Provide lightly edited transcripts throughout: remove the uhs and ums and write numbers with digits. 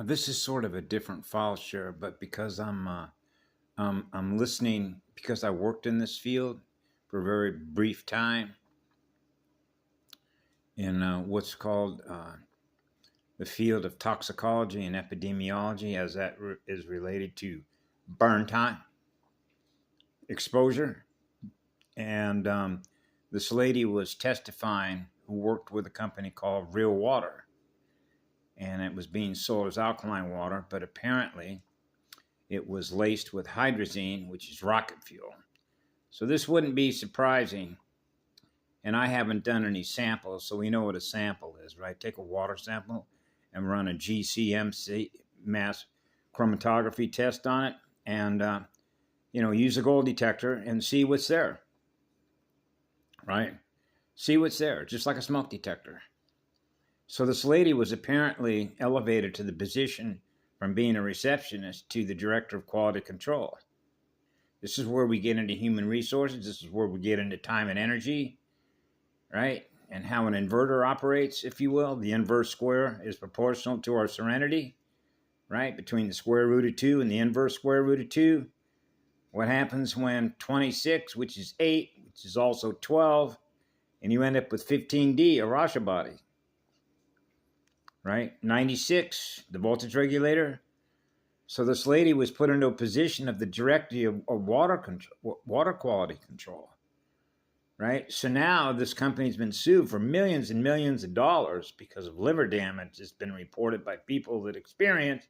This is sort of a different file share, but because I'm listening because I worked in this field for a very brief time in what's called the field of toxicology and epidemiology, as that is related to burn time, exposure, and this lady was testifying who worked with a company called Real Water, and it was being sold as alkaline water, but apparently it was laced with hydrazine, which is rocket fuel. So this wouldn't be surprising. And I haven't done any samples, so we know what a sample is, right? Take a water sample and run a GCMC mass chromatography test on it, and use a gold detector and see what's there, right? See what's there, just like a smoke detector. So this lady was apparently elevated to the position from being a receptionist to the director of quality control. This is where we get into human resources. This is where we get into time and energy, right? And how an inverter operates, if you will. The inverse square is proportional to our serenity, right? Between the square root of 2 and the inverse square root of 2. What happens when 26, which is 8, which is also 12, and you end up with 15D, a Rasha body, right? 96, the voltage regulator. So this lady was put into a position of the director of water quality control, right? So now this company's been sued for millions and millions of dollars because of liver damage that's been reported by people that experienced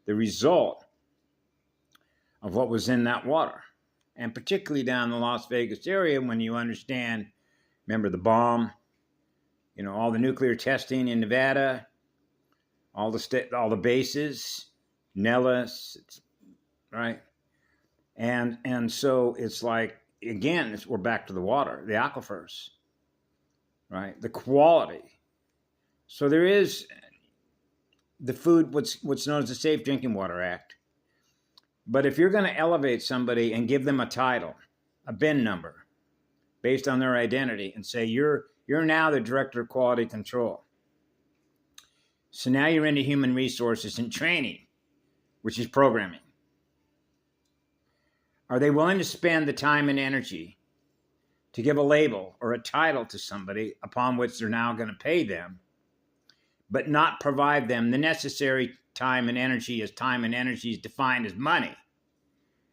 the result of what was in that water. And particularly down in the Las Vegas area, when you understand, remember the bomb, all the nuclear testing in Nevada, all the bases, Nellis, right? And so it's like, again, we're back to the water, the aquifers, right? The quality. So there is the food, what's known as the Safe Drinking Water Act. But if you're going to elevate somebody and give them a title, a bin number, based on their identity, and say you're now the director of quality control. So now you're into human resources and training, which is programming. Are they willing to spend the time and energy to give a label or a title to somebody upon which they're now going to pay them, but not provide them the necessary time and energy, as time and energy is defined as money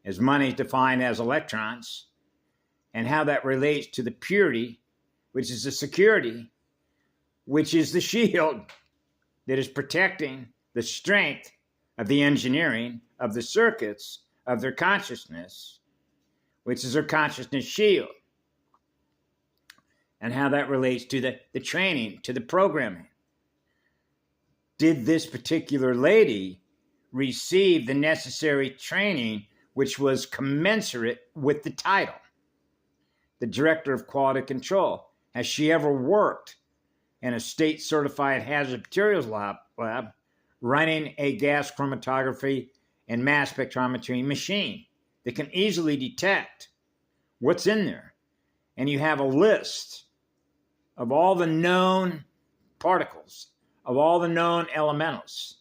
is defined as electrons, and how that relates to the purity, which is the security, which is the shield that is protecting the strength of the engineering of the circuits of their consciousness, which is their consciousness shield, and how that relates to the training, to the programming. Did this particular lady receive the necessary training which was commensurate with the title, the director of quality control? Has she ever worked in a state-certified hazardous materials lab running a gas chromatography and mass spectrometry machine that can easily detect what's in there? And you have a list of all the known particles, of all the known elementals.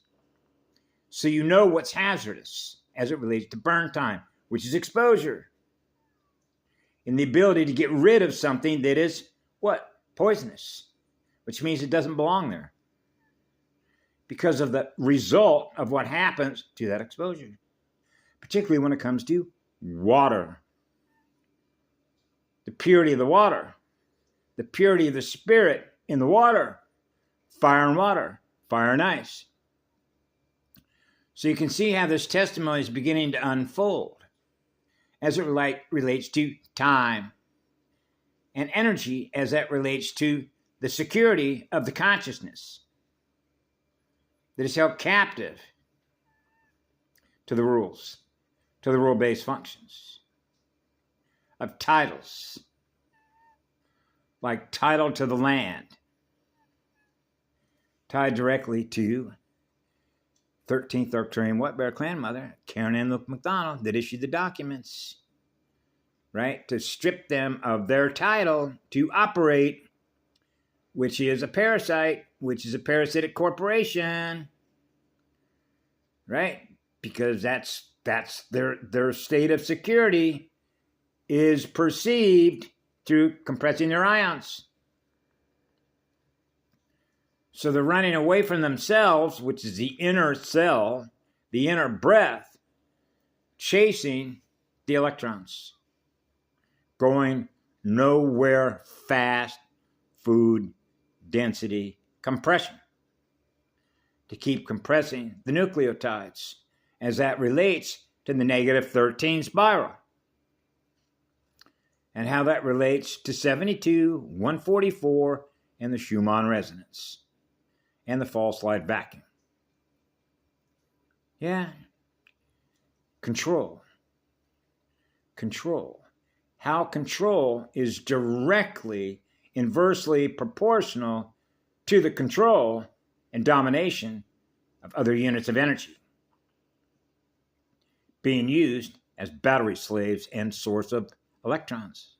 So you know what's hazardous as it relates to burn time, which is exposure, and the ability to get rid of something that is what? Poisonous, which means it doesn't belong there because of the result of what happens to that exposure, particularly when it comes to water. The purity of the water, the purity of the spirit in the water, fire and water, fire and ice. So you can see how this testimony is beginning to unfold as it relates to time and energy, as that relates to the security of the consciousness that is held captive to the rules, to the rule-based functions of titles, like title to the land, tied directly to 13th Arcturian Wetbear clan mother, Karen Ann Luke McDonald, that issued the documents, right, to strip them of their title to operate, which is a parasite, which is a parasitic corporation, right? Because that's their state of security is perceived through compressing their ions. So they're running away from themselves, which is the inner cell, the inner breath, chasing the electrons, going nowhere fast, food density compression, to keep compressing the nucleotides as that relates to the -13 spiral, and how that relates to 72, 144, and the Schumann resonance, and the false light vacuum. Yeah. Control. Control. How control is directly, inversely proportional to the control and domination of other units of energy, being used as battery slaves and source of electrons.